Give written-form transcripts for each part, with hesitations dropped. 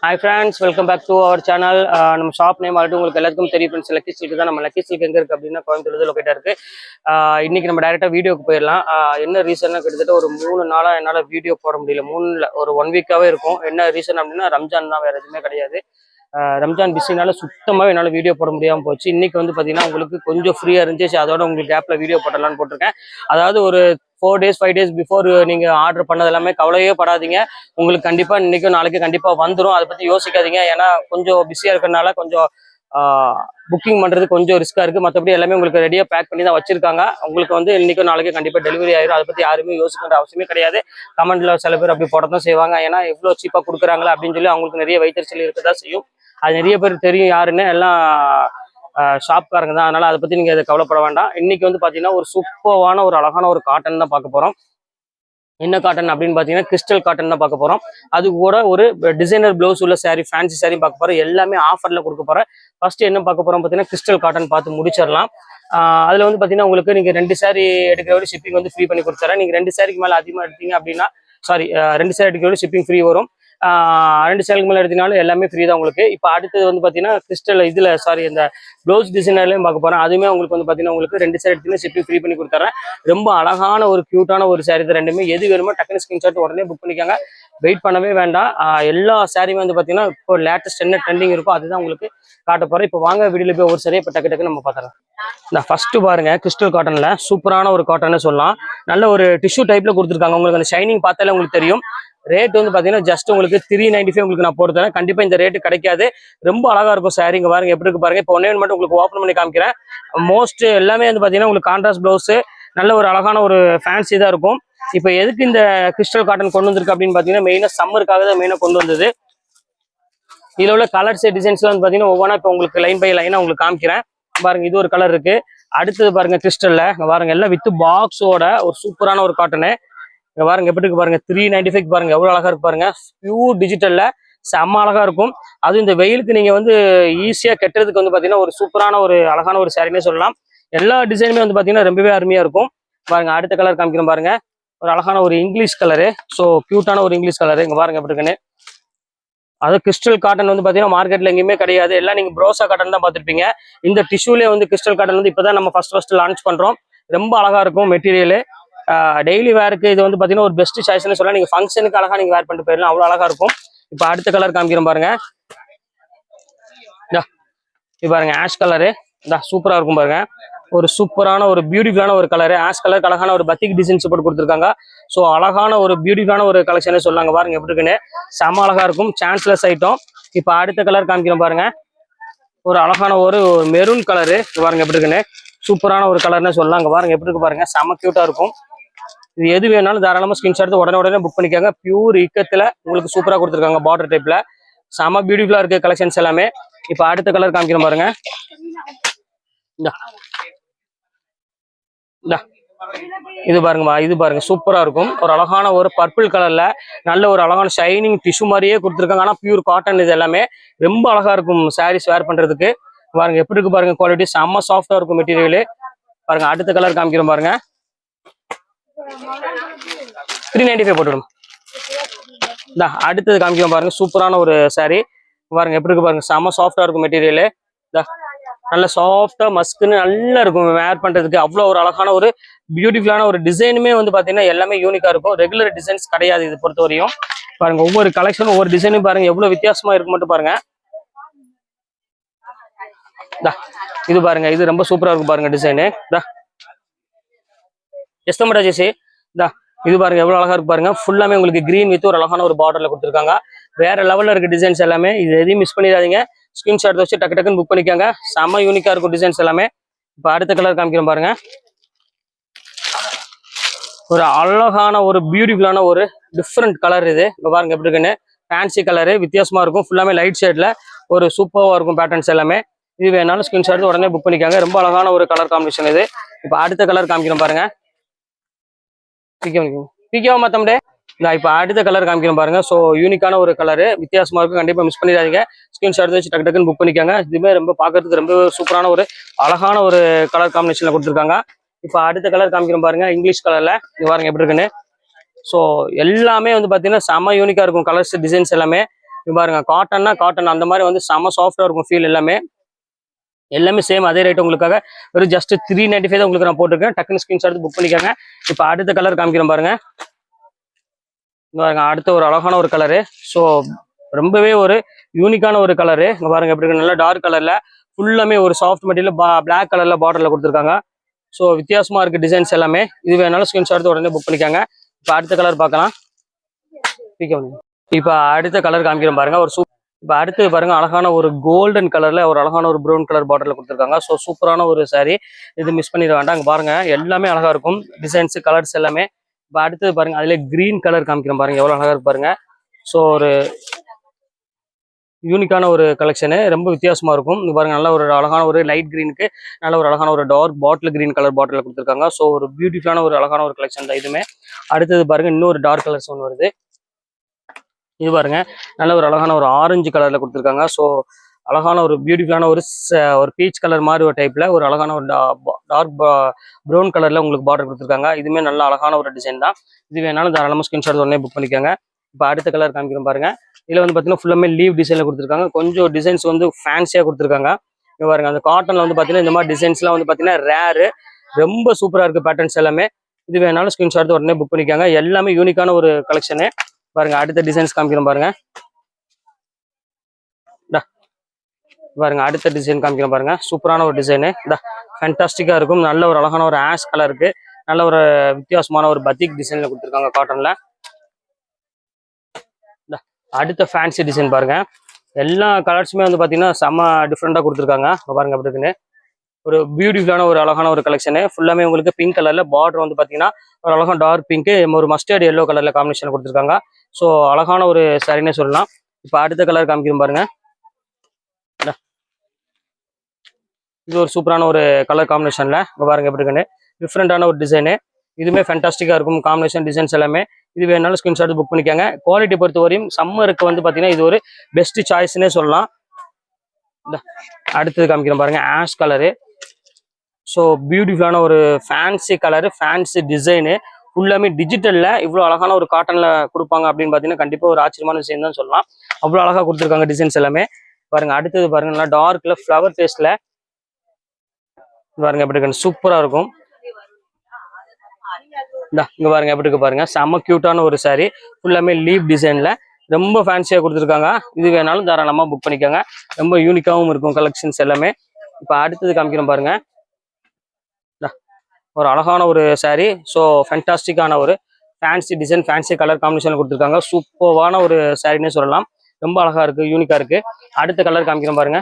Hi friends, welcome back to our channel. நம்ம shop name already உங்களுக்கு எல்லாத்துக்கும் தெரியும் ஃப்ரெண்ட்ஸ். லக்கி சில்க் தான். நம்ம லக்கி சில்க் எங்க இருக்கு அப்படின்னா கோயம்புத்தூர்ல லொகேட்டா இருக்கு. இன்னைக்கு நம்ம டைரக்டா வீடியோக்கு போயிடலாம். என்ன ரீசன்னா கிட்டத்தட்ட ஒரு 3 நாளா என்னால வீடியோ போட முடியல. ஒரு 1 வீக்காவே இருக்கும். என்ன ரீசன் அப்படின்னா ரம்ஜான் தான், வேற எதுவுமே கிடையாது. ரம்ஜான் பிஸினால சுத்தமாக என்னால் வீடியோ போட முடியாமல் போச்சு. இன்னைக்கு வந்து பார்த்தீங்கன்னா உங்களுக்கு கொஞ்சம் ஃப்ரீயாக இருந்துச்சு, அதோட உங்களுக்கு கேப்பில் வீடியோ போடலான்னு போட்டிருக்கேன். அதாவது ஒரு 4 days 5 days பிஃபோர் நீங்கள் ஆர்டர் பண்ணது எல்லாமே கவலையே படாதீங்க. உங்களுக்கு கண்டிப்பாக இன்றைக்கும் நாளைக்கு கண்டிப்பாக வந்துடும். அதை பற்றி யோசிக்காதீங்க. ஏன்னா கொஞ்சம் பிஸியாக இருக்கிறதுனால கொஞ்சம் புக்கிங் பண்ணுறது கொஞ்சம் ரிஸ்க்காக இருக்குது. மற்றபடி எல்லாமே உங்களுக்கு ரெடியாக பேக் பண்ணி தான் வச்சிருக்காங்க. உங்களுக்கு வந்து இன்றைக்கும் நாளைக்கு கண்டிப்பாக டெலிவரி ஆயிடும். அதை பற்றி யாருமே யோசிக்கிற அவசியமே கிடையாது. கமெண்ட்ல சில பேர் அப்படி போட தான் செய்வாங்க. ஏன்னா எவ்வளோ சீப்பாக கொடுக்குறாங்களா அப்படின்னு சொல்லி அவங்களுக்கு நிறைய வைத்தறிச்சல் இருக்கதான் செய்யும். அது நிறைய பேர் தெரியும் யாருன்னு, எல்லாம் ஷாப்காரங்க தான். அதனால அதை பற்றி நீங்கள் அதை கவலைப்பட வேண்டாம். இன்னைக்கு வந்து பார்த்தீங்கன்னா ஒரு சூப்பரான ஒரு அழகான ஒரு காட்டன் தான் பார்க்க போகிறோம். என்ன காட்டன் அப்படின்னு பார்த்தீங்கன்னா கிறிஸ்டல் காட்டன் தான் பார்க்க போகிறோம். அது கூட ஒரு டிசைனர் பிளவுஸ் உள்ள சாரீ, ஃபேன்சி சாரீ பார்க்க போகிறோம். எல்லாமே ஆஃபரில் கொடுக்க போகிறேன். ஃபர்ஸ்ட் என்ன பார்க்க போகிறோம் பார்த்தீங்கன்னா கிறிஸ்டல் காட்டன் பார்த்து முடிச்சிடலாம். அதில் வந்து பார்த்தீங்கன்னா உங்களுக்கு நீங்கள் 2 சாரீ எடுக்கிற வரை ஷிப்பிங் வந்து ஃப்ரீ பண்ணி கொடுத்துறேன். நீங்கள் 2 சாரீக்கு மேலே அதிகமாக எடுத்தீங்க அப்படின்னா 2 சாரீ எடுக்கிற வரை ஷிப்பிங் ஃப்ரீ வரும். 2 சாரீக்கு மேலே எடுத்தீங்கனாலும் எல்லாமே ஃப்ரீ தான் உங்களுக்கு. இப்போ அடுத்தது வந்து பார்த்தீங்கன்னா கிறிஸ்டல் இந்த ப்ளவுஸ் டிசைனர்லையும் பார்க்க போகிறேன். அதுவுமே உங்களுக்கு வந்து பார்த்தீங்கன்னா உங்களுக்கு 2 சாரீ எடுத்தீங்கன்னா ஷிப்பிங் ஃப்ரீ பண்ணி கொடுத்துறேன். ரொம்ப அழகான ஒரு க்யூட்டான ஒரு சாரீ தான் ரெண்டுமே. எது வேணுமோ டக்குனு ஸ்கிரீன்ஷாட் உடனே புக் பண்ணிக்காங்க. வெயிட் பண்ணவே வேண்டாம். எல்லா சாரியுமே வந்து பார்த்தீங்கன்னா இப்போ லேட்டஸ்ட் என்ன ட்ரெண்டிங் இருக்கோ அதுதான் உங்களுக்கு காட்ட போகிறேன். இப்போ வாங்க வீடியோவில் போய் ஒரு சாரியை இப்போ டக்கு நம்ம பார்த்துறேன். நான் ஃபர்ஸ்ட் பாருங்க கிறிஸ்டல் காட்டன்ல சூப்பரான ஒரு காட்டன்னு சொல்லலாம். நல்ல ஒரு டிஷ்யூ டைப்ல கொடுத்துருக்காங்க. உங்களுக்கு அந்த ஷைனிங் பார்த்தாலே உங்களுக்கு தெரியும். ரேட் வந்து பாத்தீங்கன்னா ஜஸ்ட் உங்களுக்கு 395 உங்களுக்கு நான் போட்டு தரேன். கண்டிப்பா இந்த ரேட்டு கிடைக்காது. ரொம்ப அழகா இருக்கும் சாரி. இங்க பாருங்க எப்படி இருக்கு பாருங்க. இப்போ ஒன்னே மட்டும் உங்களுக்கு ஓப்பன் பண்ணி காமிக்கிறேன். மோஸ்ட் எல்லாமே வந்து பாத்தீங்கன்னா உங்களுக்கு கான்ட்ராஸ்ட் பிளவுஸ், நல்ல ஒரு அழகான ஒரு ஃபேன்சி தான் இருக்கும். இப்போ எதுக்கு இந்த கிறிஸ்டல் காட்டன் கொண்டு வந்திருக்கு அப்படின்னு பாத்தீங்கன்னா மெயினா சம்மருக்காக தான் மெயினா கொண்டு வந்தது. இதுல உள்ள கலர்ஸ் டிசைன்ஸ்லாம் வந்து பாத்தீங்கன்னா ஒவ்வொன்றா இப்போ உங்களுக்கு லைன் பை லைனா உங்களுக்கு காமிக்கிறேன். பாருங்க இது ஒரு கலர் இருக்கு. அடுத்தது பாருங்க கிறிஸ்டல்ல பாருங்க எல்லாம் வித் பாக்ஸோட ஒரு சூப்பரான ஒரு காட்டனு. இங்க பாருங்க எப்படி இருக்கு பாருங்க. 395 பாருங்க எவ்வளவு அழகா இருக்கு பாருங்க. பியூர் டிஜிட்டல்ல செம்ம அழகா இருக்கும். அது இந்த வெயிலுக்கு நீங்க வந்து ஈஸியா கெட்டுறதுக்கு வந்து பாத்தீங்கன்னா ஒரு சூப்பரான ஒரு அழகான ஒரு சாரினே சொல்லலாம். எல்லா டிசைனுமே வந்து பாத்தீங்கன்னா ரொம்பவே அருமையா இருக்கும். பாருங்க அடுத்த கலர் காமிக்கிறோம் பாருங்க. ஒரு அழகான ஒரு இங்கிலீஷ் கலரு. ஸோ கியூட்டான ஒரு இங்கிலீஷ் கலரு. இங்க பாருங்க எப்படி இருக்குன்னு. அது கிறிஸ்டல் காட்டன் வந்து பாத்தீங்கன்னா மார்க்கெட்ல எங்கேயுமே கிடையாது. எல்லாம் நீங்க ப்ரோசா காட்டன் தான் பார்த்திருப்பீங்க. இந்த டிஷ்யூலே வந்து கிறிஸ்டல் காட்டன் வந்து இப்பதான் நம்ம ஃபர்ஸ்ட் லான்ச் பண்றோம். ரொம்ப அழகா இருக்கும் மெட்டீரியல். டெய்லி வேருக்கு இது வந்து பாத்தீங்கன்னா ஒரு பெஸ்ட் சாய்ஸ்னு சொல்லலாம். நீங்க ஃபங்க்ஷனுக்கு அழகா நீங்க வேர் பண்ணிட்டு போயிடலாம். அவ்வளவு அழகா இருக்கும். இப்போ அடுத்த கலர் காமிக்கிறோம் பாருங்க. இது பாருங்க ஆஷ் கலரு. சூப்பரா இருக்கும் பாருங்க. ஒரு சூப்பரான ஒரு பியூட்டிஃபுல்லான ஒரு கலரு. ஆஷ் கலருக்கு அழகான ஒரு பத்திக் டிசைன்ஸ் போட்டு கொடுத்துருக்காங்க. ஸோ அழகான ஒரு பியூட்டிஃபுல்லான ஒரு கலெக்ஷனே சொல்லாங்க. பாருங்க எப்படி இருக்குன்னு. செம அழகா இருக்கும். Chanceless item. இப்போ அடுத்த கலர் காமிக்கிறோம் பாருங்க. ஒரு அழகான ஒரு மெரூன் கலரு. பாருங்க எப்படி இருக்குன்னு. சூப்பரான ஒரு கலர்னு சொல்லலாம். அங்க பாருங்க எப்படி இருக்கு பாருங்க. செம கியூட்டா இருக்கும். இது எது வேணாலும் தாராளமா ஸ்கிரீன்ஷாட் எடுத்து உடனே புக் பண்ணிக்காங்க. பியூர் இக்கத்துல உங்களுக்கு சூப்பரா கொடுத்துருக்காங்க. பார்டர் டைப்ல செம பியூட்டிஃபுல்லா இருக்கு கலெக்ஷன்ஸ் எல்லாமே. இப்போ அடுத்த கலர் காமிக்கிறோம் பாருங்க. இது பாருங்கம்மா. இது பாருங்க சூப்பரா இருக்கும். ஒரு அழகான ஒரு பர்பிள் கலர்ல நல்ல ஒரு அழகான ஷைனிங் டிஷ்யூ மாதிரியே கொடுத்துருக்காங்க. ஆனா பியூர் காட்டன். இது எல்லாமே ரொம்ப அழகா இருக்கும் சாரீஸ் வேர் பண்றதுக்கு. பாருங்க எப்படி இருக்கு பாருங்க. குவாலிட்டி செம்ம சாஃப்டா இருக்கும் மெட்டீரியல். பாருங்க அடுத்த கலர் காமிக்கிறோம் பாருங்க. 395 போட்டுடும். அடுத்தது காமிக்கிறோம் பாருங்க. சூப்பரான ஒரு சாரி. பாருங்க எப்படி இருக்கு பாருங்க. செம்ம சாஃப்டா இருக்கும் மெட்டீரியல். நல்ல சாஃப்டா மஸ்குன்னு நல்லா இருக்கும் வேர் பண்றதுக்கு. அவ்வளோ ஒரு அழகான ஒரு பியூட்டிஃபுல்லான ஒரு டிசைனுமே வந்து பாத்தீங்கன்னா எல்லாமே யூனிக்கா இருக்கும். ரெகுலர் டிசைன்ஸ் கிடையாது இது பொறுத்தவரையும். பாருங்க ஒவ்வொரு கலெக்ஷனும் ஒவ்வொரு டிசைனும் பாருங்க எவ்வளவு வித்தியாசமா இருக்கு மட்டும் பாருங்க. இது பாருங்க. இது ரொம்ப சூப்பரா இருக்கும் பாருங்க டிசைனு. எஸ்தமடா ஜெசி இது பாருங்க எவ்வளவு அழகா இருக்கு பாருங்க. ஃபுல்லாமே உங்களுக்கு கிரீன் வித் ஒரு அழகான ஒரு பார்டர்ல கொடுத்துருக்காங்க. வேற லெவல்ல இருக்கு டிசைன்ஸ் எல்லாமே. இது எதையும் மிஸ் பண்ணிடாதீங்க. ஸ்கிரீன்ஷாட் வச்சு டக்குன்னு புக் பண்ணிக்காங்க. செம்ம யூனிக்கா இருக்கும் டிசைன்ஸ் எல்லாமே. இப்போ அடுத்த கலர் காமிக்கிறோம் பாருங்க. ஒரு அழகான ஒரு பியூட்டிஃபுல்லான ஒரு டிஃப்ரெண்ட் கலர். இது இப்போ பாருங்க எப்படி இருக்குன்னு. ஃபேன்சி கலரு வித்தியாசமா இருக்கும். ஃபுல்லாமே லைட் ஷேட்ல ஒரு சூப்பராக இருக்கும் பேட்டர்ன்ஸ் எல்லாமே. இது வேணாலும் ஸ்கிரீன்ஷாட் உடனே புக் பண்ணிக்காங்க. ரொம்ப அழகான ஒரு கலர் காம்பினேஷன் இது. இப்போ அடுத்த கலர் காமிக்கிறோம் பாருங்க. பிகேவா மாத்தம்டே. இப்போ அடுத்த கலர் காமிக்கிறோம் பாருங்க. ஸோ யூனிக்கான ஒரு கலரு வித்தியாசமா இருக்கும். கண்டிப்பா மிஸ் பண்ணிடாதீங்க. ஸ்கிரீன்ஷாட் வச்சு டக்குன்னு புக் பண்ணிக்காங்க. இதுவுமே ரொம்ப பார்க்கறதுக்கு ரொம்ப சூப்பரான ஒரு அழகான ஒரு கலர் காம்பினேஷன்ல கொடுத்துருக்காங்க. இப்போ அடுத்த கலர் காமிக்கிறோம் பாருங்க. இங்கிலீஷ் கலர்ல இது பாருங்க எப்படி இருக்குன்னு. ஸோ எல்லாமே வந்து பாத்தீங்கன்னா செம்ம யூனிக்கா இருக்கும் கலர்ஸ் டிசைன்ஸ் எல்லாமே. இது பாருங்க காட்டன்னா காட்டன் அந்த மாதிரி வந்து செம சாஃப்டா இருக்கும் ஃபீல் எல்லாமே சேம் அதே ரேட் உங்களுக்காக வெறும் ஜஸ்ட் 395 தான் உங்களுக்கு நான் போட்டிருக்கேன். டக்குன்னு ஸ்கிரீன்ஷாட் புக் பண்ணிக்கோங்க. இப்போ அடுத்த கலர் காமிக்கிறேன் பாருங்க. பாருங்க அடுத்த ஒரு அழகான ஒரு கலரு. ஸோ ரொம்பவே ஒரு யூனிக்கான ஒரு கலரு. இங்க பாருங்க எப்படி இருக்கு, நல்லா டார்க் கலர்ல ஃபுல்லாமே ஒரு சாஃப்ட் மெட்டீரியல் பிளாக் கலர்ல பார்டர்ல கொடுத்துருக்காங்க. ஸோ வித்தியாசமா இருக்கு டிசைன்ஸ் எல்லாமே. இது வேணாலும் ஸ்கிரீன்ஷாட் உடனே புக் பண்ணிக்கோங்க. இப்போ அடுத்த கலர் பார்க்கலாம். இப்போ அடுத்த கலர் காமிக்கிறேன் பாருங்க. ஒரு இப்போ அடுத்து பாருங்க அழகான ஒரு கோல்டன் கலர்ல ஒரு அழகான ஒரு ப்ரௌன் கலர் பார்டர்ல கொடுத்துருக்காங்க. ஸோ சூப்பரான ஒரு சாரீ. இது மிஸ் பண்ணிட வேண்டாம். அங்கே பாருங்க எல்லாமே அழகா இருக்கும் டிசைன்ஸ் கலர்ஸ் எல்லாமே. இப்போ அடுத்தது பாருங்க அதுல கிரீன் கலர் காமிக்கிறேன் பாருங்க, எவ்வளவு அழகா இருக்கு பாருங்க. ஸோ ஒரு யூனிக்கான ஒரு கலெக்ஷனு, ரொம்ப வித்தியாசமா இருக்கும். இது பாருங்க நல்ல ஒரு அழகான ஒரு லைட் கிரீனுக்கு நல்ல ஒரு அழகான ஒரு dark bottle green colour bottle கொடுத்துருக்காங்க. ஸோ ஒரு பியூட்டிஃபுல்லான ஒரு அழகான ஒரு கலெக்ஷன் தான் இதுமே. அடுத்தது பாருங்க இன்னொரு டார்க் கலர்ஸ் ஒன்று வருது. இது பாருங்க நல்ல ஒரு அழகான ஒரு ஆரஞ்சு கலர்ல கொடுத்துருக்காங்க. ஸோ அழகான ஒரு பியூட்டிஃபுல்லான ஒரு பீச் கலர் மாதிரி ஒரு டைப்ல ஒரு அழகான ஒரு டார்க் ப்ரௌன் கலர்ல உங்களுக்கு பார்டர் கொடுத்துருக்காங்க. இதுவுமே நல்ல அழகான ஒரு டிசைன் தான். இது வேணாலும் தாராளமாக ஸ்கிரீன்ஷாட் உடனே புக் பண்ணிக்கோங்க. இப்போ அடுத்த கலர் காமிக்கிறோம் பாருங்க. இதுல வந்து பார்த்தீங்கன்னா ஃபுல்லாமே லீவ் டிசைன்ல கொடுத்துருக்காங்க. கொஞ்சம் டிசைன்ஸ் வந்து ஃபேன்சியா கொடுத்துருக்காங்க. இங்க பாருங்க அந்த காட்டன்ல வந்து பார்த்தீங்கன்னா இந்த மாதிரி டிசைன்ஸ்லாம் வந்து பார்த்தீங்கன்னா ரேரு, ரொம்ப சூப்பரா இருக்கு பேட்டர்ன்ஸ் எல்லாமே. இது வேணாலும் ஸ்கிரீன்ஷாட் உடனே புக் பண்ணிக்கோங்க. எல்லாமே யூனிக்கான ஒரு கலெக்ஷனு. பாருங்க அடுத்த டிசைன்ஸ் காமிக்கிறோம் பாருங்க. பாருங்க அடுத்த டிசைன் காமிக்கிறோம் பாருங்க. சூப்பரான ஒரு டிசைனு, ஃபேண்டாஸ்டிக்கா இருக்கும். நல்ல ஒரு அழகான ஒரு ஆஷ் கலருக்கு நல்ல ஒரு வித்தியாசமான ஒரு பத்திக் டிசைன்ல கொடுத்துருக்காங்க காட்டன்ல. அடுத்த ஃபேன்சி டிசைன் பாருங்க. எல்லா கலர்ஸுமே வந்து பாத்தீங்கன்னா செம்ம டிஃப்ரெண்டா கொடுத்துருக்காங்க. பாருங்க அப்படி இருக்குன்னு ஒரு பியூட்டிஃபுல்லான ஒரு அழகான ஒரு கலெக்ஷனு. ஃபுல்லாமே உங்களுக்கு பிங்க் கலர்ல பார்டர் வந்து பாத்தீங்கன்னா ஒரு அழகான டார்க் பிங்க் ஒரு மஸ்டர்ட் எல்லோ கலர்ல காம்பினேஷன் கொடுத்துருக்காங்க. ஸோ அழகான ஒரு சாரினே சொல்லலாம். இப்போ அடுத்த கலர் காமிக்கிறோம் பாருங்க. இது ஒரு சூப்பரான ஒரு கலர் காம்பினேஷன்ல பாருங்க எப்படி இருக்குன்னு டிஃப்ரெண்டான ஒரு டிசைனு. இதுவுமே ஃபேண்டாஸ்டிக்கா இருக்கும் காம்பினேஷன் டிசைன்ஸ் எல்லாமே. இது வேணாலும் ஸ்கிரீன்ஷாட் புக் பண்ணிக்கோங்க. குவாலிட்டி பொறுத்த வரையும் சம்மருக்கு வந்து பாத்தீங்கன்னா இது ஒரு பெஸ்ட் சாய்ஸ்னே சொல்லலாம். அடுத்தது காமிக்கிறோம் பாருங்க ஆஷ் கலரு. ஸோ பியூட்டிஃபுல்லான ஒரு ஃபேன்சி கலரு, ஃபேன்சி டிசைனு, ஃபுல்லாமே டிஜிட்டல்ல இவ்வளோ அழகான ஒரு காட்டன்ல கொடுப்பாங்க அப்படின்னு பார்த்தீங்கன்னா கண்டிப்பாக ஒரு ஆச்சரியமான விஷயம் தான் சொல்லலாம். அவ்வளோ அழகாக கொடுத்துருக்காங்க டிசைன்ஸ் எல்லாமே. பாருங்க அடுத்தது பாருங்க நல்லா டார்க்ல ஃப்ளவர் டேஸ்ட்ல பாருங்க எப்படி இருக்கு, சூப்பரா இருக்கும். இங்க பாருங்க எப்படி இருக்கு பாருங்க, செம்ம கியூட்டான ஒரு சாரி. ஃபுல்லாமே லீவ் டிசைன்ல ரொம்ப ஃபேன்சியா கொடுத்துருக்காங்க. இது வேணாலும் தாராளமா புக் பண்ணிக்கோங்க. ரொம்ப யூனிக்காவும் இருக்கும் கலெக்ஷன்ஸ் எல்லாமே. இப்போ அடுத்தது காமிக்கிறோம் பாருங்க. ஒரு அழகான ஒரு சாரி. ஸோ ஃபேண்டாஸ்டிக்கான ஒரு fancy design, fancy colour combination கொடுத்துருக்காங்க. சூப்பரான ஒரு சாரின்னே சொல்லலாம். ரொம்ப அழகா இருக்கு, யூனிக்கா இருக்கு. அடுத்த கலர் காமிக்கிறோம் பாருங்க.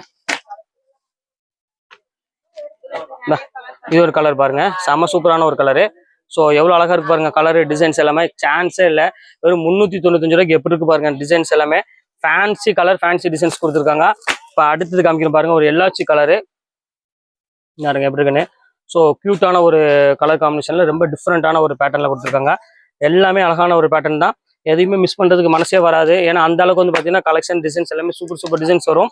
இது ஒரு கலர் பாருங்க, செம சூப்பரான ஒரு கலரு. ஸோ எவ்வளோ அழகா இருக்கு பாருங்க கலரு, டிசைன்ஸ் எல்லாமே சான்ஸே இல்லை. வெறும் 395 ரூபாய்க்கு எப்படி இருக்கு பாருங்க டிசைன்ஸ் எல்லாமே. ஃபேன்சி கலர், ஃபேன்சி டிசைன்ஸ் கொடுத்துருக்காங்க. இப்போ அடுத்தது காமிக்கிறோம் பாருங்க ஒரு எல்லாச்சி கலரு. பாருங்க எப்படி இருக்குன்னு. ஸோ கியூட்டான ஒரு கலர் காம்பினேஷன்ல ரொம்ப டிஃப்ரெண்டான ஒரு பேட்டர்ல கொடுத்துருக்காங்க. எல்லாமே அழகான ஒரு பேட்டர்ன் தான். எதையுமே மிஸ் பண்றதுக்கு மனசே வராது. ஏன்னா அந்த அளவுக்கு வந்து பாத்தீங்கன்னா கலெக்ஷன் டிசைன்ஸ் எல்லாமே சூப்பர் சூப்பர் டிசைன்ஸ் வரும்.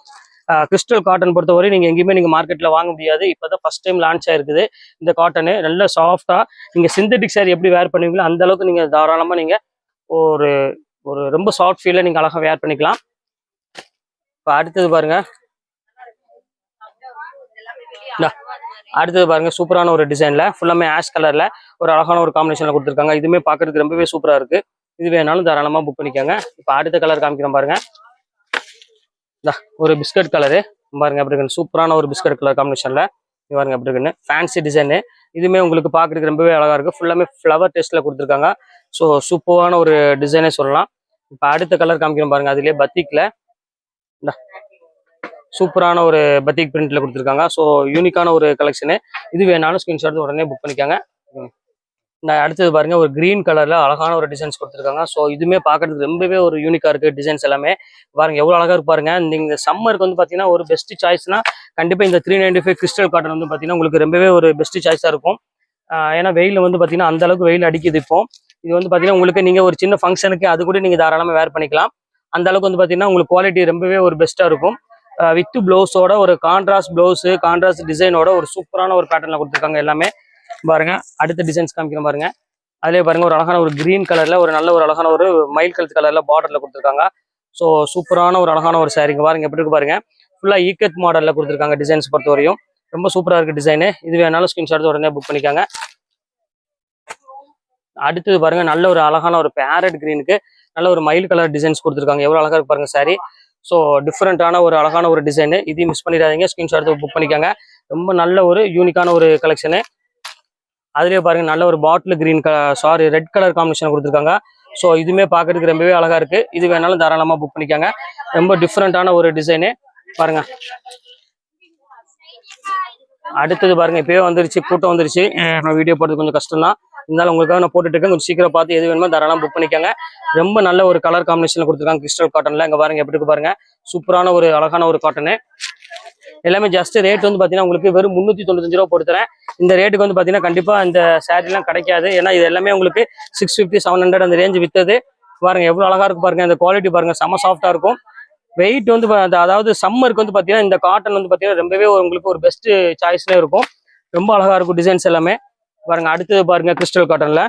கிறிஸ்டல் காட்டன் பொறுத்தவரை நீங்க எங்கேயுமே நீங்க மார்க்கெட்ல வாங்க முடியாது. இப்பதான் ஃபர்ஸ்ட் டைம் லான்ச் ஆயிருக்குது இந்த காட்டனு. நல்ல சாஃப்டா நீங்க சிந்தட்டிக் சாரி எப்படி வேர் பண்ணுவீங்களோ அந்த அளவுக்கு நீங்க தாராளமா நீங்க ஒரு ஒரு ரொம்ப சாஃப்ட் ஃபீல்ல நீங்க அழகா வேர் பண்ணிக்கலாம். இப்போ அடுத்தது பாருங்க. அடுத்தது பாருங்க சூப்பரான ஒரு டிசைன்ல ஃபுல்லாமே ஆஷ் கலர்ல ஒரு அழகான ஒரு காம்பினேஷன்ல கொடுத்துருக்காங்க. இதுவுமே பாக்குறதுக்கு ரொம்பவே சூப்பரா இருக்கு. இது வேணாலும் தாராளமா புக் பண்ணிக்கோங்க. இப்போ அடுத்த கலர் காமிக்கிறோம் பாருங்க. ஒரு பிஸ்கட் கலரு பாருங்க அப்படி இருக்கு, சூப்பரான ஒரு பிஸ்கட் கலர் காம்பினேஷன்ல பாருங்க அப்படி இருக்குன்னு ஃபேன்சி டிசைனு. இதுவுமே உங்களுக்கு பாக்குறதுக்கு ரொம்பவே அழகா இருக்கு. ஃபுல்லாமே ஃப்ளவர் டெஸ்ட்ல கொடுத்துருக்காங்க. ஸோ சூப்பரான ஒரு டிசைனே சொல்லலாம். இப்போ அடுத்த கலர் காமிக்கிறோம் பாருங்க. அதுலயே பத்திக்ல சூப்பரான ஒரு பத்திக் பிரிண்ட்ல கொடுத்துருக்காங்க. ஸோ யூனிக்கான ஒரு கலெக்ஷனு. இது வேணாலும் ஸ்கிரீன்ஷாட் உடனே புக் பண்ணிக்கோங்க. அடுத்தது பாருங்க ஒரு கிரீன் கலர்ல அழகான ஒரு டிசைன்ஸ் கொடுத்துருக்காங்க. ஸோ இதுவுமே பார்க்கறதுக்கு ரொம்பவே ஒரு யூனிக்கா இருக்கு டிசைன்ஸ் எல்லாமே. பாருங்க எவ்வளவு அழகா இருக்கு பாருங்க. நீங்க சம்மருக்கு வந்து பாத்தீங்கன்னா ஒரு பெஸ்ட் சாய்ஸ்னா கண்டிப்பா இந்த 395 கிறிஸ்டல் காட்டன் வந்து பாத்தீங்கன்னா உங்களுக்கு ரொம்பவே ஒரு பெஸ்ட் சாய்ஸா இருக்கும். ஏன்னா வெயில் வந்து பாத்தீங்கன்னா அந்த அளவுக்கு வெயில் அடிக்குது இப்போ. இது வந்து பாத்தீங்கன்னா உங்களுக்கு நீங்க ஒரு சின்ன ஃபங்க்ஷனுக்கு அது கூட நீங்க தாராளமா வேர் பண்ணிக்கலாம். அந்த அளவுக்கு வந்து பாத்தீங்கன்னா உங்களுக்கு குவாலிட்டி ரொம்பவே ஒரு பெஸ்டா இருக்கும். வித் பிளவுஸோட ஒரு கான்ட்ராஸ்ட் பிளவுஸ், கான்ட்ராஸ்ட் டிசைனோட ஒரு சூப்பரான ஒரு பேட்டர்ல கொடுத்துருக்காங்க எல்லாமே. பாருங்க அடுத்த டிசைன்ஸ் காமிக்கிறோம் பாருங்க. அதுலேயே பாருங்க ஒரு அழகான ஒரு கிரீன் கலர்ல ஒரு நல்ல ஒரு அழகான ஒரு மயில் கலர் கலர்ல பார்டர்ல கொடுத்துருக்காங்க. ஸோ சூப்பரான ஒரு அழகான ஒரு சாரீங்க பாருங்க எப்படி இருக்கு பாருங்க. ஃபுல்லா ஈக்கட் மாடல்ல கொடுத்துருக்காங்க டிசைன்ஸ் பொறுத்த வரையும். ரொம்ப சூப்பரா இருக்கு டிசைனு. இது வேணாலும் ஸ்கிரீன்ஷாட் உடனே புக் பண்ணிக்காங்க. அடுத்தது பாருங்க நல்ல ஒரு அழகான ஒரு பேரட் கிரீனுக்கு நல்ல ஒரு மயில் கலர் டிசைன்ஸ் கொடுத்துருக்காங்க. எவ்வளவு அழகா இருக்கு பாருங்க சாரி. ஸோ டிஃப்ரெண்டான ஒரு அழகான ஒரு டிசைனு. இதையும் மிஸ் பண்ணிடாதீங்க, ஸ்கிரீன்ஷாட் புக் பண்ணிக்காங்க. ரொம்ப நல்ல ஒரு யூனிக்கான ஒரு கலெக்ஷனு. அதுலேயே பாருங்க நல்ல ஒரு bottle green red colour combination கொடுத்துருக்காங்க. ஸோ இதுவுமே பார்க்கறதுக்கு ரொம்பவே அழகா இருக்கு. இது வேணாலும் தாராளமாக புக் பண்ணிக்காங்க. ரொம்ப டிஃப்ரெண்டான ஒரு டிசைனு பாருங்க. அடுத்தது பாருங்க இப்பயே வந்துருச்சு, கூட்டம் வந்துருச்சு. வீடியோ போடுறது கொஞ்சம் கஷ்டம் தான், இருந்தாலும் உங்களுக்காக நான் போட்டுட்டு இருக்கேன். கொஞ்சம் சீக்கிரம் பார்த்து எது வேணுமோ தாராளமாக புக் பண்ணிக்காங்க. ரொம்ப நல்ல ஒரு கலர் காம்பினேஷன்ல கொடுத்துருக்காங்க கிறிஸ்டல் காட்டன்ல. இங்க பாருங்க எப்படி இருக்கு பாருங்க. சூப்பரான ஒரு அழகான ஒரு காட்டனு. எல்லாமே ஜஸ்ட் ரேட் வந்து பார்த்தீங்கன்னா உங்களுக்கு வெறும் 395 ரூபா போட்டுறேன். இந்த ரேட்டுக்கு வந்து பார்த்தீங்கன்னா கண்டிப்பாக இந்த சாரீலாம் கிடைக்காது. ஏன்னா இது எல்லாமே உங்களுக்கு 650 700 அந்த ரேஞ்சு வித்தது. பாருங்க எவ்வளோ அழகா இருக்கு பாருங்க. இந்த குவாலிட்டி பாருங்க செம்ம சாஃப்டா இருக்கும். வெயிட் வந்து அதாவது சம்மருக்கு வந்து பார்த்தீங்கன்னா இந்த காட்டன் வந்து பார்த்தீங்கன்னா ரொம்பவே உங்களுக்கு ஒரு பெஸ்ட் சாய்ஸ்லேயே இருக்கும். ரொம்ப அழகா இருக்கும் டிசைன்ஸ் எல்லாமே பாருங்க. அடுத்தது பாருங்க கிறிஸ்டல் காட்டன்ல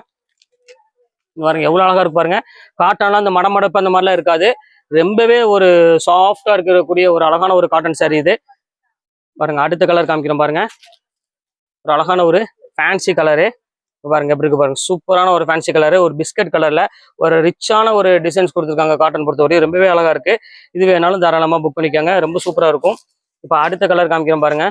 பாருங்க எவ்வளோ அழகா இருக்கு பாருங்க. காட்டன்லாம் அந்த மடமடப்பு அந்த மாதிரிலாம் இருக்காது. ரொம்பவே ஒரு சாஃப்டா இருக்கக்கூடிய ஒரு அழகான ஒரு காட்டன் சாரீ இது பாருங்க. அடுத்த கலர் காமிக்கிறோம் பாருங்க. ஒரு அழகான ஒரு ஃபேன்சி கலரு பாருங்க எப்படி இருக்கு பாருங்க. சூப்பரான ஒரு ஃபேன்சி கலரு, ஒரு பிஸ்கட் கலர்ல ஒரு ரிச்சான ஒரு டிசைன்ஸ் கொடுத்துருக்காங்க. காட்டன் பொறுத்தவரை ரொம்பவே அழகா இருக்கு. இது வேணாலும் தாராளமா புக் பண்ணிக்காங்க. ரொம்ப சூப்பரா இருக்கும். இப்போ அடுத்த கலர் காமிக்கிறோம் பாருங்க.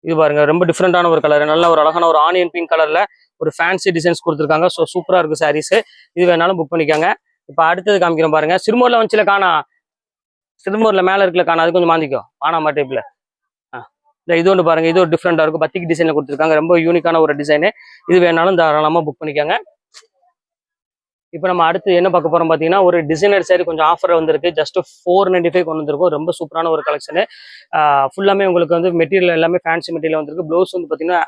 இது பாருங்க ரொம்ப டிஃப்ரெண்டான ஒரு கலர். நல்ல ஒரு அழகான ஒரு ஆனியன் பிங்க் கலர்ல ஒரு ஃபேன்சி டிசைன்ஸ் கொடுத்துருக்காங்க. ஸோ சூப்பரா இருக்கு சாரீஸ். இது வேணாலும் புக் பண்ணிக்காங்க. இப்போ அடுத்தது காமிக்கிறோம் பாருங்க. சிறுமூர்ல வந்துச்சுல காணா, சிறுமூர்ல மேல இருக்குல்ல காணா, அது கொஞ்சம் மாந்திக்கோ பானாமா டைப்ல. இது ஒன்று பாருங்க. இது ஒரு டிஃப்ரெண்டா இருக்கும். பத்திக்கு டிசைன்ல கொடுத்துருக்காங்க. ரொம்ப யூனிக்கான ஒரு டிசைனு. இது வேணாலும் தாராளமா புக் பண்ணிக்காங்க. இப்போ நம்ம அடுத்து என்ன பார்க்க போறோம் பார்த்தீங்கன்னா ஒரு டிசைனர் சாரி கொஞ்சம் ஆஃபர் வந்திருக்கு. ஜஸ்ட் 495 கொண்டு வந்திருக்கும். ரொம்ப சூப்பரான ஒரு கலெக்ஷனு. ஃபுல்லாமே உங்களுக்கு வந்து மெட்டீரியல் எல்லாமே ஃபேன்சி மெட்டீரியல் வந்திருக்கு. ப்ளவுஸ் வந்து பார்த்தீங்கன்னா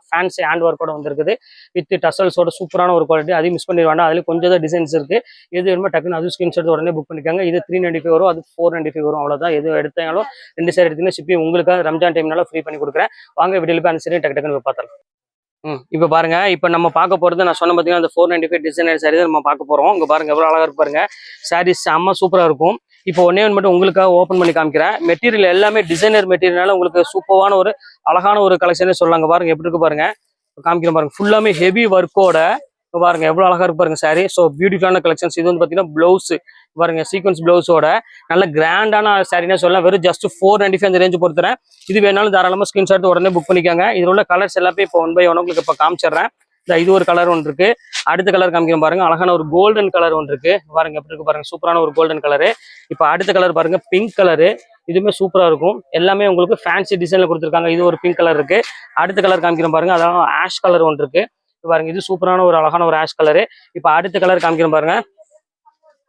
ஃபேன்சி ஹேண்ட் ஒர்க்கோட வந்திருக்குது. வித் டசல்ஸோட சூப்பரான ஒரு குவாலிட்டி. அதையும் மிஸ் பண்ணி வேண்டாம். அதுல கொஞ்சம் தான் டிசைன்ஸ் இருக்கு. எது வேணுமோ டக்குன்னு அது ஸ்கிரீன்ஷாட் உடனே புக் பண்ணிக்காங்க. இது 395 வரும், அது 495 வரும். அவ்வளோதான். எது எடுத்தாலும் 2 சாரி எடுத்தீங்கன்னா ஷிப்பிங் உங்களுக்கு ரம்ஜான் டைம்னால ஃப்ரீ பண்ணி கொடுக்குறேன். வாங்க வீடியோல போய் அந்த சரி டக்குன்னு பார்த்தலாம். இப்போ பாருங்க. இப்போ நம்ம பார்க்க போறது நான் சொன்ன பார்த்தீங்கன்னா அந்த 495 டிசைனர் சாரி தான் நம்ம பார்க்க போறோம். இங்க பாருங்க எவ்வளவு அழகா இருக்கு பாருங்க. சாரீஸ் செம்ம சூப்பரா இருக்கும். இப்போ ஒன்னே ஒன்று மட்டும் உங்களுக்காக ஓப்பன் பண்ணி காமிக்கிறேன். மெட்டீரியல் எல்லாமே டிசைனர் மெட்டீரியல்னால உங்களுக்கு சூப்பரான ஒரு அழகான ஒரு கலெக்ஷனே சொல்லலாங்க. பாருங்க எப்படி இருக்கு பாருங்க. காமிக்கிறேன் பாருங்க. ஃபுல்லாமே ஹெவி ஒர்க்கோட பாருங்க எவ்வளவு அழகா இருக்கு பாருங்க சாரி. ஸோ பியூட்டிஃபுல்லான கலெக்ஷன்ஸ். இது வந்து பார்த்தீங்கன்னா பிளவுஸ் பாருங்க சீக்வன்ஸ் பிளவுஸோட நல்ல கிராண்டான சாரினே சொல்லலாம். வெறும் ஜஸ்ட் 495 அந்த ரேஞ்சு பொறுத்துறேன். இது வேணாலும் தாராளமாக ஸ்கிரீன்ஷாட் உடனே புக் பண்ணிக்காங்க. இதில் உள்ள கலர்ஸ் எல்லாமே இப்போ 1 by 1 உங்களுக்கு இப்போ காமிச்சிடுறேன். இது ஒரு கலர் ஒன்று இருக்கு. அடுத்த கலர் காமிக்கிறேன் பாருங்க. அழகான ஒரு கோல்டன் கலர் ஒன்று இருக்கு. பாருங்க எப்படி இருக்கு பாருங்க. சூப்பரான ஒரு கோல்டன் கலரு. இப்போ அடுத்த கலர் பாருங்க பிங்க் கலரு. இதுவுமே சூப்பரா இருக்கும். எல்லாமே உங்களுக்கு ஃபேன்சி டிசைன்ல கொடுத்துருக்காங்க. இது ஒரு பிங்க் கலர் இருக்கு. அடுத்த கலர் காமிக்கிறேன் பாருங்க. அதான் ஆஷ் கலர் ஒன்று இருக்கு. பாருங்க இது சூப்பரான ஒரு அழகான ஒரு ஆஷ் கலரு. இப்போ அடுத்த கலர் காமிக்கிறேன் பாருங்க.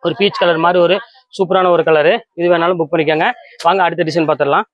ஒரு பீச் கலர் மாதிரி ஒரு சூப்பரான ஒரு கலரு. இது வேணாலும் புக் பண்ணிக்கோங்க. வாங்க அடுத்த டிசைன் பார்த்துடலாம்.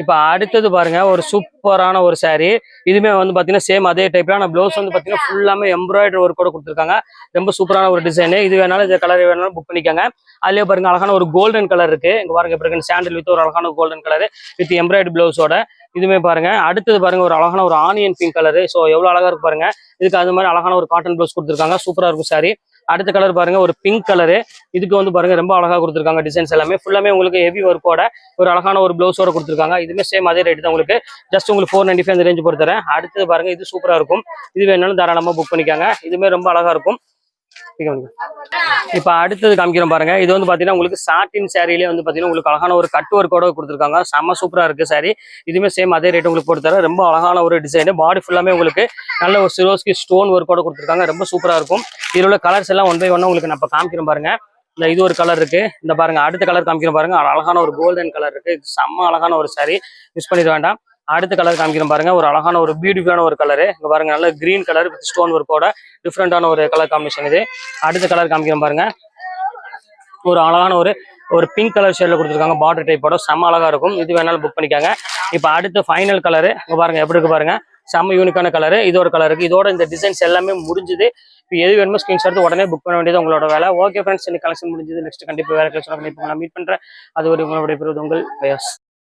இப்போ அடுத்தது பாருங்க ஒரு சூப்பரான ஒரு சாரீ. இதுவுமே வந்து பார்த்தீங்கன்னா சேம் அதே டைப்ல. ஆனால் ப்ளவுஸ் வந்து பார்த்தீங்கன்னா ஃபுல்லாமே எம்ப்ராய்டரி ஒர்க் கூட கொடுத்துருக்காங்க. ரொம்ப சூப்பரான ஒரு டிசைனு. இது வேணாலும் இந்த கலர் வேணாலும் புக் பண்ணிக்கோங்க. அதுலேயே பாருங்க அழகான ஒரு கோல்டன் கலர் இருக்கு. இங்கே பாருங்க எப்படி இருக்கு சாண்டில் வித் ஒரு அழகான கோல்டன் கலர் வித் எம்ப்ராய்டரி ப்ளவுஸோட. இதுவுமே பாருங்க. அடுத்தது பாருங்க ஒரு அழகான ஒரு ஆனியன் பிங்க் கலரு. ஸோ எவ்வளோ அழகா இருக்கு பாருங்க. இதுக்கு அது மாதிரி அழகான ஒரு காட்டன் ப்ளவுஸ் கொடுத்துருக்காங்க. சூப்பரா இருக்கும் சாரி. அடுத்த கலர் பாருங்க ஒரு பிங்க் கலரு. இதுக்கு வந்து பாருங்க ரொம்ப அழகா கொடுத்துருக்காங்க. டிசைன்ஸ் எல்லாமே ஃபுல்லாமே உங்களுக்கு ஹெவி ஒர்க்கோட ஒரு அழகான ஒரு ப்ளவுஸோட கொடுத்துருக்காங்க. இதுவுமே சேம் அதே ரேட் தான் உங்களுக்கு. ஜஸ்ட் உங்களுக்கு 495 அந்த ரேஞ்சு பொறுத்தரேன். அடுத்தது பாருங்க இது சூப்பரா இருக்கும். இது வேணாலும் தாராளமா புக் பண்ணிக்காங்க. இதுவுமே ரொம்ப அழகா இருக்கும். இப்போ அடுத்தது காமிக்கிறோம் பாருங்க. இது வந்து பாத்தீங்கன்னா உங்களுக்கு சாட்டின் சாரிலே வந்து பாத்தீங்கன்னா உங்களுக்கு அழகான ஒரு கட் ஒர்க்கோட கொடுத்துருக்காங்க. செம்ம சூப்பரா இருக்கு சாரி. இதுவுமே சேம் அதே ரேட் உங்களுக்கு போட்டு ரொம்ப அழகான ஒரு டிசைன். பாடி ஃபுல்லாமே உங்களுக்கு நல்ல ஒரு சிரோஸ்கி ஸ்டோன் ஒர்க்கோட கொடுத்துருக்காங்க. ரொம்ப சூப்பரா இருக்கும். இதில் உள்ள கலர்ஸ் எல்லாம் 1 by 1 உங்களுக்கு நான் காமிக்கிறேன் பாருங்க. இது ஒரு கலர் இருக்கு. இந்த பாருங்க அடுத்த கலர் காமிக்கிறேன் பாருங்க. அழகான ஒரு கோல்டன் கலர் இருக்கு. இது செம்ம அழகான ஒரு சாரி. மிஸ் பண்ணிட வேண்டாம். அடுத்த கலர் காமிக்கிறேன் பாருங்க. ஒரு அழகான ஒரு பியூட்டிஃபுல்லான ஒரு கலரு. இங்க பாருங்க நல்ல கிரீன் கலர் வித் ஸ்டோன் ஒர்க்கோட டிஃப்ரெண்டான ஒரு கலர் காம்பினேஷன் இது. அடுத்த கலர் காமிக்கிறேன் பாருங்க. ஒரு அழகான ஒரு பிங்க் கலர் ஷேட்ல கொடுத்துருக்காங்க. பார்டர் டைப்போட செம்ம அழகா இருக்கும். இது வேணாலும் புக் பண்ணிக்காங்க. இப்போ அடுத்த ஃபைனல் கலரு இங்க பாருங்க எப்படி இருக்கு பாருங்க. செம்ம யூனிக்கான கலரு. இது ஒரு கலர் இருக்கு. இதோட இந்த டிசைன்ஸ் எல்லாமே முடிஞ்சுது. இப்போ எது வேணுமோ ஸ்கிரீன்ஷாட் உடனே புக் பண்ண வேண்டியது உங்களோட வேலை. ஓகே ஃப்ரெண்ட்ஸ், இந்த கலெக்ஷன் முடிஞ்சது. நெக்ஸ்ட் கண்டிப்பாக வேற கலெக்ஷன் மீட் பண்றேன். அது ஒரு உங்களுடைய உங்கள்